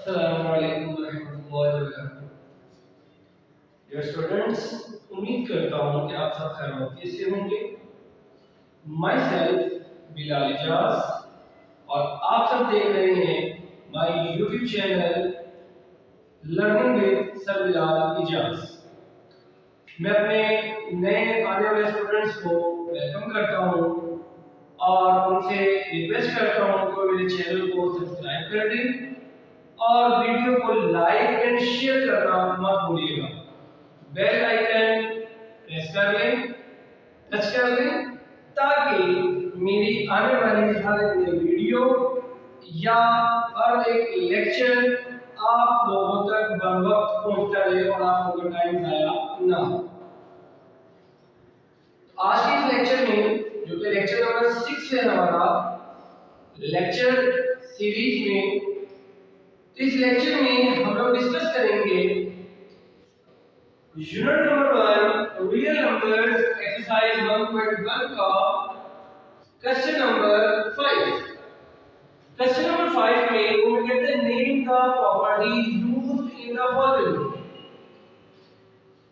अस्सलामु अलैकुम रहमतुल्लाहि व बरकातुहू। डियर स्टूडेंट्स, उम्मीद करता हूँ कि आप सब खैरियत से होंगे। माई सेल्फ बिलाल इजाज और आप सब देख रहे हैं my YouTube channel learning with sir Bilal Ijaz. मैं अपने नए आने वाले स्टूडेंट्स को वेलकम करता हूँ और उनसे रिक्वेस्ट करता हूँ कि मेरे चैनल को सब्सक्राइब कर दें और वीडियो को लाइक एंड शेयर करना मत भूलिएगा। बेल आइकन प्रेस कर लें, टच कर लें, ताकि मेरी आने वाली हर एक नई वीडियो या हर एक लेक्चर आप लोगों तक बर वक्त पहुंचता रहे और आप लोगों का टाइम ज़ाया ना हो। आज के इस लेक्चर में, जो कि लेक्चर नंबर 6 है हमारा लेक्चर सीरीज में, इस लेक्चर में हम लोग डिस्कस करेंगे unit number 1 real numbers exercise 1.1 का क्वेश्चन नंबर 5। क्वेश्चन नंबर 5 में वो कहते हैं name the property used in the following.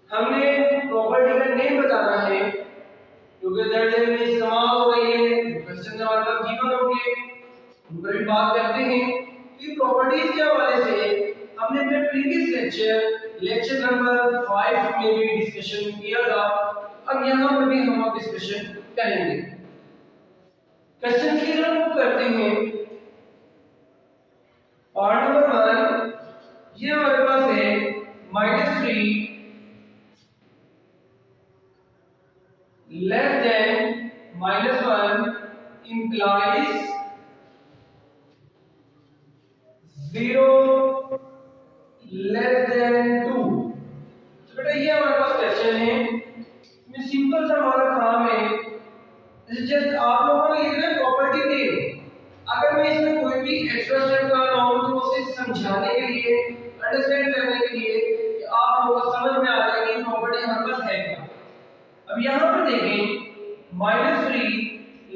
हमने प्रॉपर्टी का नेम बताना है क्योंकि दर्जे में इस्तेमाल हो रही है। क्वेश्चन हमारे पास गिवन होंगे, उन पर भी बात करते हैं। कि प्रॉपर्टीज के हवाले से हमने अपने प्रीवियस लेक्चर नंबर 5 में भी डिस्कशन किया था। अब यहाँ पर भी हम अब डिस्कशन करेंगे। क्वेश्चन की तरफ करते हैं। पार्ट नंबर 1 ये हमारे पास है -3 less than -1 implies 0 less than 2। तो बेटा ये हमारे पास क्वेश्चन है। इसमें सिंपल सा हमारा काम है, जस्ट आप लोगों ने लिखना है प्रॉपर्टी नेम। अगर मैं इसमें कोई भी एक्स्ट्रा स्टेप कर रहा हूं तो उसे समझाने के लिए, अंडरस्टैंड करने के लिए कि आप लोगों को समझ में आ जाए कि प्रॉपर्टी हमारे पास है क्या। अब यहाँ पर देखें -3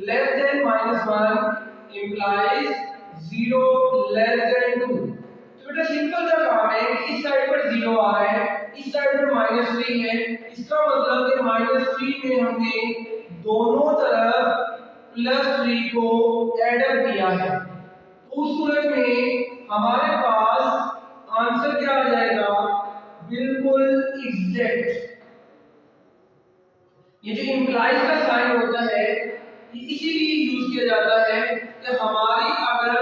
less than -1 implies 0 less than 2। तो बेटा सिंपल सा काम है कि इस साइड पर 0 आ रहा है, इस साइड पर -3 है। इसका मतलब कि -3 में हमने दोनों तरफ +3 को ऐड अप किया है। तो उस सूरत में हमारे पास आंसर क्या आ जाएगा, बिल्कुल एग्जैक्ट। ये जो इंप्लाइज का साइन होता है ये इसीलिए यूज किया जाता है कि हमारी अगर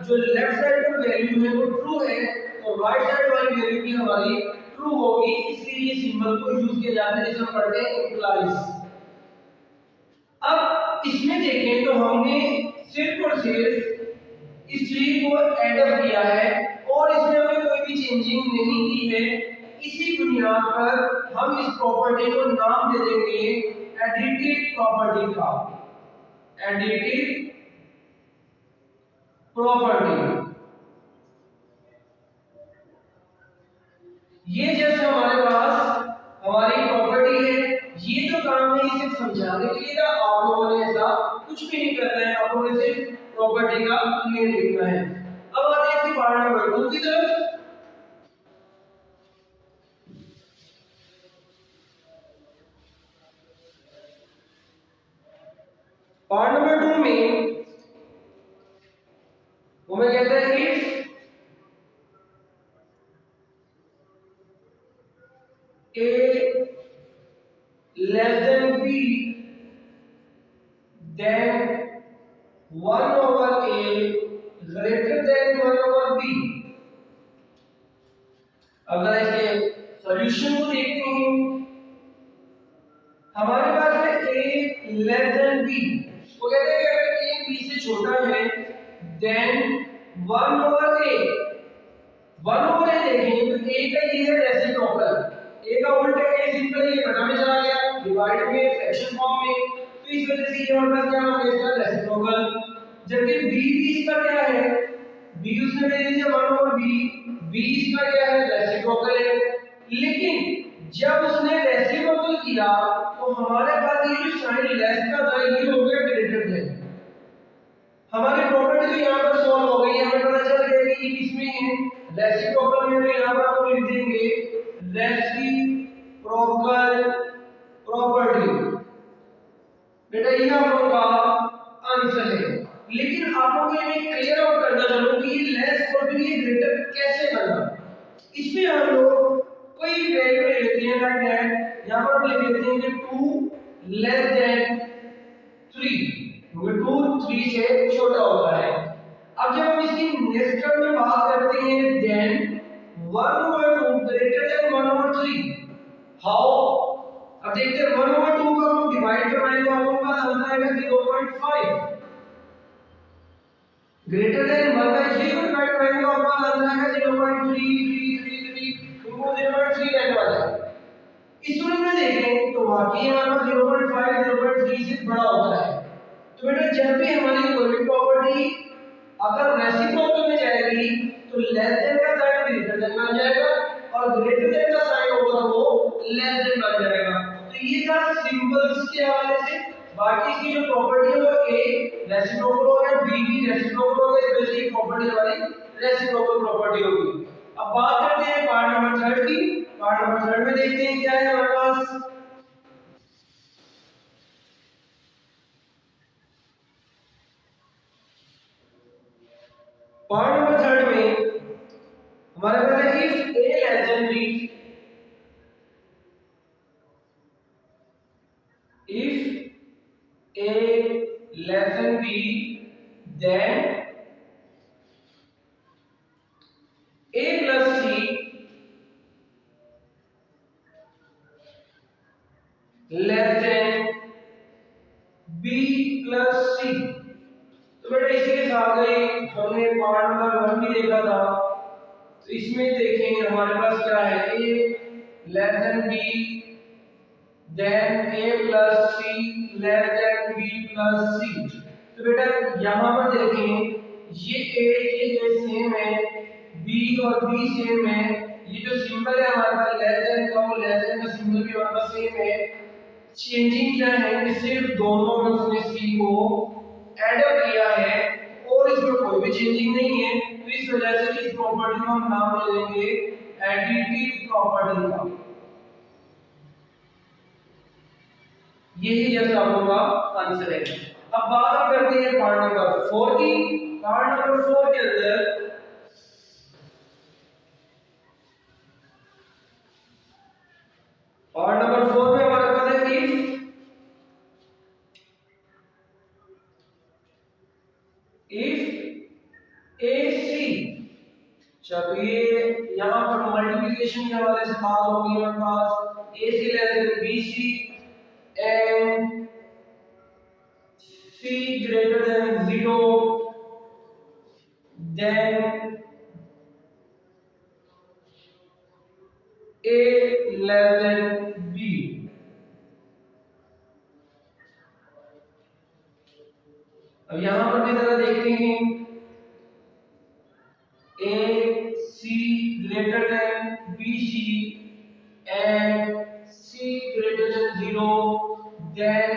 जो लेफ्ट साइड पर वैल्यू है वो ट्रू है तो राइट साइड वाली वैल्यू भी हमारी ट्रू होगी। इसलिए ये सिंबल को यूज किया जाता है जिसे हम पढ़ते हैं इंप्लाइज। अब इसमें देखें तो हमने सिर्फ और सिर्फ इस 3 को ऐड अप किया है और इसमें हमने कोई भी चेंजिंग नहीं की है। इसी बुनियाद पर हम इस प्रॉपर्टी को नाम दे देंगे एडिटिव प्रॉपर्टी का। एडिटिव प्रॉपर्टी ये जैसे हमारे पास हमारी प्रॉपर्टी है। ये जो काम है इसे समझाने के लिए आप लोगों ने ऐसा कुछ भी नहीं करना है, आप लोगों ने सिर्फ प्रॉपर्टी का नेम लिखना है। अब आते हैं पार्ट नंबर 2 की तरफ। पार्ट नंबर 2 में वो मैं कहता है if a less than b then 1 over a greater than 1 over b। अगर इसके सॉल्यूशन को देखते हैं, हमारे पास है a less than b। वो कहते हैं कि अगर a b से छोटा है then 1 over a। 1 over a देखें तो a का ये है रेसिप्रोकल। a का उल्टा a सिंपल ये घटा में चला गया, डिवाइड में, फ्रैक्शन फॉर्म में। तो इस वजह से ये हमारे पास क्या हो गया, इसका रेसिप्रोकल। जबकि b इसका क्या है, b उसने ले लीजिए 1 over b इसका क्या है, रेसिप्रोकल है। लेकिन जब उसने रेसिप्रोकल किया तो हमारे पास ये जो साइन लेस का था ये हो गया ग्रेटर देन। हमारी प्रॉपर्टी तो यहाँ पर सॉल्व हो गई। हमें पता चल गया कि ई किसमें है, रेसिप्रोकल में, तो यहाँ पर आप लिख देंगे रेसिप्रोकल प्रॉपर्टी। बेटा ये आप लोगों का आंसर है। लेकिन आप लोगों को ये क्लियर आउट करना चाहूँ कि ये लेस और फिर ये ग्रेटर कैसे बना। इसमें हम लोग कोई वैल्यू ले लेते हैं लाइक दैट, यहाँ पर लिख लेते हैं कि 2 लेस देन 3, क्योंकि 2 3 से छोटा होता है। अब जब हम इसकी नेक्स्ट टर्म में बात करते हैं देन 1/2 ग्रेटर देन 1/3, हाउ। अब देखते हैं 1/2 का हम डिवाइड करवाएंगे तो आपको पास आंसर आएगा 0.5, ग्रेटर देन 1/3 को डिवाइड करेंगे तो आपको पास आंसर आएगा 0.3333, इनको 0.3 रहने वाला है। इस सूरत में देखें तो वाकई हमारे पास 0.5 0.3 से बड़ा होता है। तो बेटा जब भी हमारी कोई प्रॉपर्टी अगर रेसिप्रोकल में जाएगी तो लेस देन का साइन ग्रेटर देन बन जाएगा और ग्रेटर देन का साइन होगा वो लेस देन बन जाएगा। तो ये था सिंबल्स के हवाले से। बाकी इसकी जो प्रॉपर्टी है वो ए रेसिप्रोकल हो गया, बी भी रेसिप्रोकल हो गया, स्पेशली प्रॉपर्टी हमारी रेसिप्रोकल प्रॉपर्टी होगी। अब बात करते हैं पार्ट नंबर 3 की। पार्ट नंबर 3 में देखते हैं क्या है हमारे पास। पार्ट नंबर 3 में हमारे पास है if a less than b, if a less than b then a plus c less than b plus c। तो बेटा इसके साथ ही हमने पार्ट नंबर 1 भी देखा था। तो इसमें देखेंगे हमारे पास क्या है, a less than b then a plus c less than b plus c। तो बेटा यहाँ पर देखें ये सेम है, b और b सेम है, ये जो सिंबल है हमारे पास लेस देन का वो लेस देन का सिंबल भी हमारे पास सेम है। चेंजिंग क्या है कि सिर्फ दोनों में उसने c को ऐड अप किया है और इसमें कोई भी चेंजिंग नहीं है। तो इस वजह से इस प्रॉपर्टी को हम नाम दे देंगे एडिटिव प्रॉपर्टी का। यही जैसा आप लोगों का आंसर है। अब बात करते हैं पार्ट नंबर 4 की। पार्ट नंबर 4 के अंदर पार्ट नंबर 4 में हमारे पास है इफ AC। चलो ये यहाँ पर मल्टीप्लिकेशन के हवाले से बात होगी हमारे पास। AC less than BC and C greater than 0 then A less than B। अब यहाँ पर भी जरा देखते हैं AC greater than BC and C greater than 0 then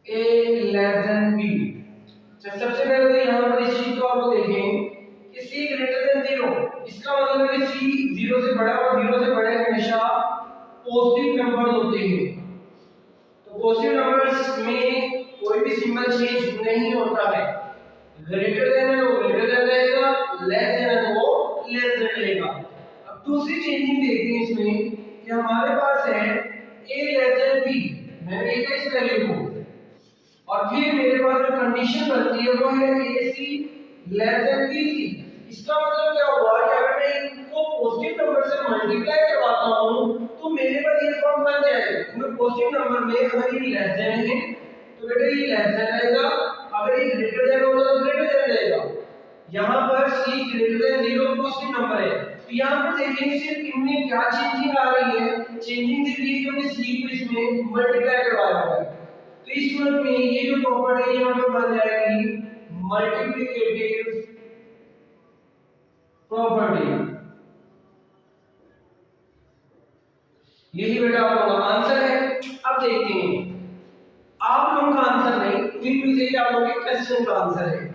A less than B। सबसे पहले तो यहाँ पर इस चीज को आप लोग देखें कि C greater than 0, इसका मतलब है कि C 0 से बड़ा और 0 से बड़े हमेशा पॉजिटिव नंबर होते हैं। तो पॉजिटिव नंबर्स में कोई भी सिंबल चेंज नहीं होता है। ग्रेटर देन है वो ग्रेटर देन रहेगा, लेस देन है वो लेस देन रहेगा। अब दूसरी चेंजिंग देखते हैं इसमें कि हमारे पास है A लेस देन B, मैंने लिखा इस वैल्यू को, और फिर मेरे पास जो कंडीशन बनती है वो है AC लेस देन BC। इसका मतलब क्या हुआ कि अगर मैं इनको पॉजिटिव नंबर से मल्टीप्लाई करवाता हूं तो मेरे पास ये फॉर्म बन जाएगा। क्योंकि पॉजिटिव नंबर में अगर ये लेस देन है तो बेटा ये लेस देन रहेगा, अगर ये ग्रेटर देन होगा तो ग्रेटर देन रहेगा। यहाँ पर C greater than 0 positive number है। तो यहाँ पर देखेंगे सिर्फ इनमें क्या चेंजिंग आ रही है, चेंजिंग दिख रही है कि हमने C को इसमें मल्टीप्लाई करवाया हुआ है। तो इस सूरत में ये जो प्रॉपर्टी यहाँ पर बन जाएगी मल्टीप्लिकेटिव प्रॉपर्टी। यही बेटा आप लोगों का आंसर है। अब देखते हैं आप लोगों का आंसर नहीं, फिर भी आप लोगों के क्वेश्चन का आंसर है।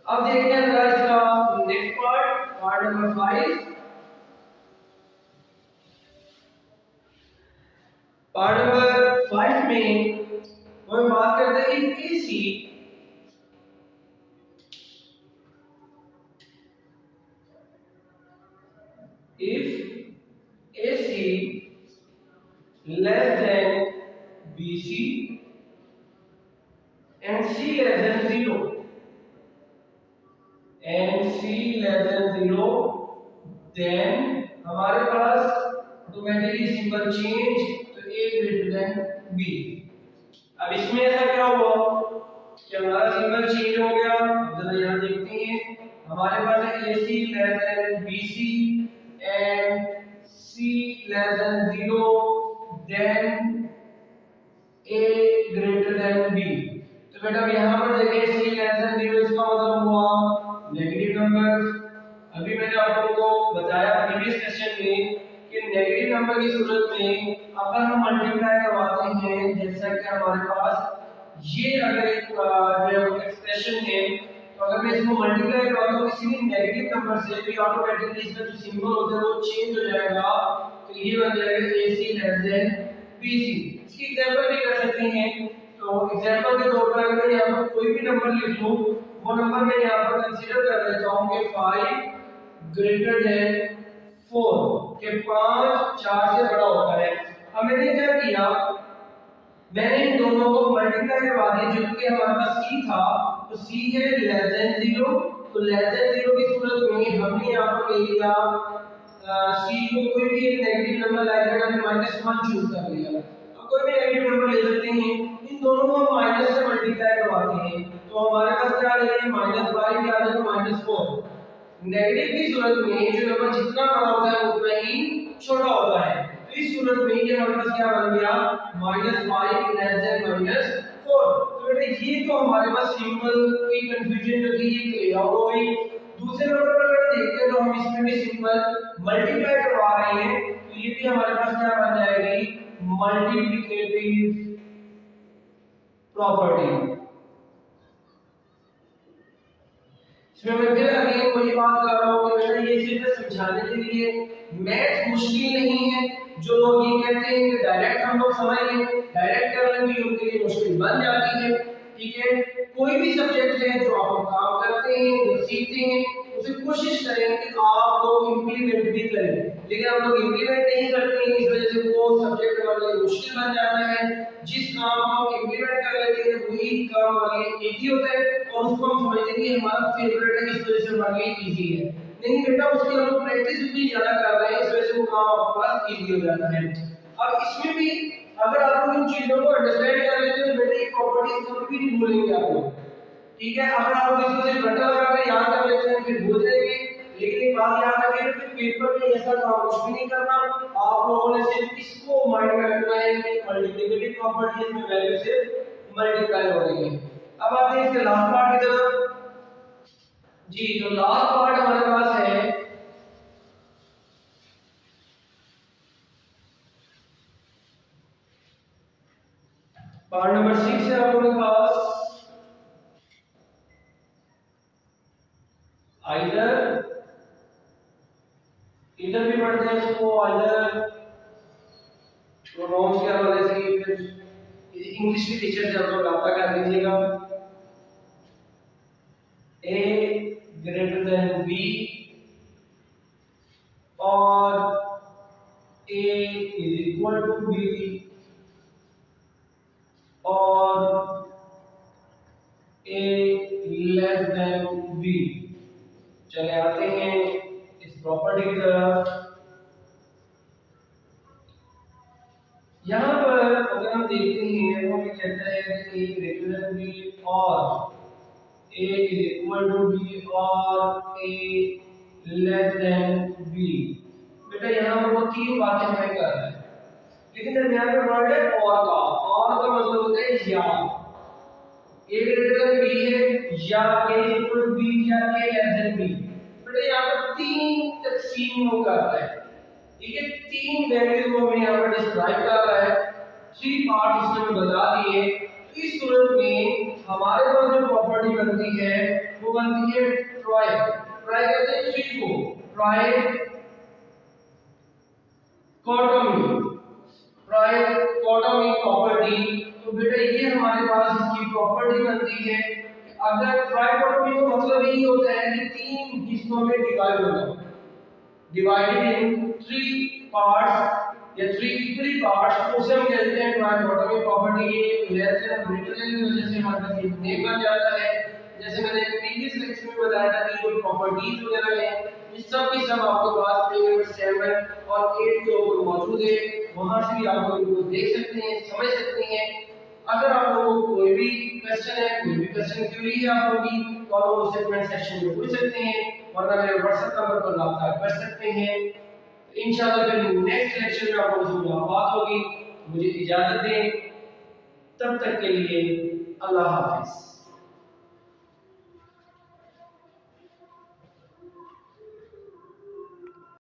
अब देखते हैं जरा इसका next part number 5। Part number 5 में हम बात करते हैं कि AC if AC less than BC and C less than 0 then हमारे पास ऑटोमेटिकली सिंबल चेंज, तो A ग्रेटर देन B। अब इसमें ऐसा क्या हुआ कि हमारा सिंबल चेंज हो गया। जरा यहाँ देखते हैं, हमारे पास है AC less than BC and C less than 0 than A greater than B। तो बेटा यहाँ पर देखें C लेस देन 0 इसका मतलब हुआ नेगेटिव नंबर। अभी मैंने आप लोगों को बताया प्रीवियस सेशन में कि नेगेटिव नंबर की सूरत में अगर हम मल्टीप्लाई करवाते हैं, जैसा कि हमारे पास ये अगर एक जो एक्सप्रेशन है, तो अगर मैं इसको मल्टीप्लाई करवाता हूं किसी भी नेगेटिव नंबर से, तो ऑटोमेटिकली इसका जो सिंबल होता है वो चेंज हो जाएगा। तो ये बन जाएगा AC लेस देन BC। इसकी एग्जांपल भी कर सकते हैं। तो एग्जांपल के तौर पर अगर यहां पर कोई भी नंबर लिख लूं, वो नंबर मैं यहां पर कंसीडर कर लेता हूं कि 5 ग्रेटर देन 4 के 5 4 से बड़ा होता है। अब मैंने क्या किया, मैंने इन दोनों को मल्टीप्लाई करवा दिया। जो कि हमारे पास C था, तो C है लेस देन 0, तो लेस देन 0 की सूरत में हमने यहां पर ले लिया C को कोई भी एक नेगेटिव नंबर लाइक करके -1 चूज कर लिया। अब कोई भी नेगेटिव नंबर ले सकते हैं, इन दोनों को हम माइनस से मल्टीप्लाई करवाते हैं, तो हमारे पास क्या आ रहा है -5 क्या आ रहा है -4। नेगेटिव की सूरत में जो नंबर जितना बड़ा होता है उतना ही छोटा होता है। तो इस सूरत में ये हमारे पास क्या बन गया -5 लेस देन -4। तो बेटा ये तो हमारे पास सिंबल की कंफ्यूजन जो थी ये क्लियर हो गई। दूसरे नंबर पर अगर देखते हैं तो हम इसमें भी सिंबल मल्टीप्लाई करवा रहे हैं, तो ये भी हमारे पास क्या बन जाएगी मल्टीप्लिकेटिव प्रॉपर्टी। इसमें मैं फिर अगेन वही बात कर रहा हूँ कि बेटा ये सिर्फ समझाने के लिए, मैथ मुश्किल नहीं है। जो लोग ये कहते हैं कि डायरेक्ट हम लोग समझ लें, डायरेक्ट करने भी उनके लिए मुश्किल बन जाती है। ठीक है, कोई भी सब्जेक्ट है जो आप काम करते हैं, जो सीखते हैं, उसे कोशिश करें कि आप लोग इंप्लीमेंट भी करें। लेकिन हम लोग इंप्लीमेंट नहीं करते हैं, इस वजह से वो सब्जेक्ट हमारे लिए मुश्किल बन जाता है। जिस काम को हम इंप्लीमेंट कर लेते हैं वही काम हमारे लिए इजी होता है और उसको हम समझते हैं कि हमारा फेवरेट है, इस वजह से हमारे लिए इजी है। नहीं बेटा, उसकी हम लोग प्रैक्टिस भी ज्यादा कर रहे हैं, इस वजह से वो काम आपके पास इजी हो जाता है। अब इसमें भी अगर आप लोग इन चीजों को अंडरस्टैंड कर लेते हैं तो बेटा ये प्रॉपर्टीज कभी भी नहीं भूलेंगे आप लोग। ठीक है, अगर आप लोग इसको सिर्फ रट्टा लगा कर याद कर लेते हैं फिर भूल जाएंगे। लेकिन एक बात याद रखिए कि पेपर में ऐसा काम कुछ भी नहीं करना, आप लोगों ने सिर्फ इसको माइंड में रखना है कि मल्टीप्लिकेटिव प्रॉपर्टीज में वैल्यू से मल्टीप्लाई हो रही है। अब आते हैं इसके लास्ट पार्ट की तरफ। जी, तो लास्ट पार्ट हमारे पास है पार्ट नंबर 6 है आप लोगों के पास इधर भी पढ़ते हैं इसको आइदर प्रोनाउंस के हवाले से, फिर इंग्लिश के टीचर से आप लोग रब्ता कर लीजिएगा। A ग्रेटर देन B और A is equal to B और A लेस देन B। चले आते हैं इस प्रॉपर्टी की तरफ। यहाँ पर अगर हम देखते हैं तो हमें कहता है कि A ग्रेटर देन B और A is equal to B और A लेस देन B। बेटा यहाँ पर वो तीन बातें हमें कर रहा है, लेकिन दरमियान में वर्ड है और का मतलब होता है या। A ग्रेटर देन B है या A इक्वल टू B या A लेस देन B। बेटा यहाँ पर तीन तकसीम हो कर रहा है। ठीक है, तीन वैल्यूज को हमें यहाँ पर डिस्क्राइब कर रहा है। थ्री पार्ट इसमें बता दिए। तो इस सूरत में हमारे पास जो प्रॉपर्टी बनती है वो बनती है ट्राई। ट्राई कहते हैं ट्री को, ट्राई कॉटोमी, ट्राई कॉटोमी प्रॉपर्टी। तो बेटा ये हमारे पास इसकी प्रॉपर्टी बनती है। अगर ट्राई कॉटोमी का मतलब यही होता है कि तीन हिस्सों में डिवाइड होना, divided in three parts या three equal parts, तो उसे हम कहते हैं ट्राइकोटोमी प्रॉपर्टी। ये लेस या ग्रेटर की वजह से हमारे पास ये बन जाता है। जैसे मैंने प्रीवियस लेक्चर में बताया था कि जो प्रॉपर्टीज वगैरह हैं ये सब की सब आपके पास पेज नंबर 7 और 8 के ऊपर मौजूद है, वहां से भी आप लोग इनको देख सकते हैं, समझ सकते हैं। अगर आप लोगों को कोई भी क्वेश्चन है, कोई भी क्वेश्चन क्वेरी है आप लोगों की, तो आप लोग उसे कमेंट सेक्शन में पूछ सकते हैं, वरना मेरे व्हाट्सएप नंबर पर रब्ता कर सकते हैं। इंशाल्लाह फिर नेक्स्ट लेक्चर में आप लोगों से मुलाकात होगी। मुझे इजाजत दें, तब तक के लिए अल्लाह हाफिज।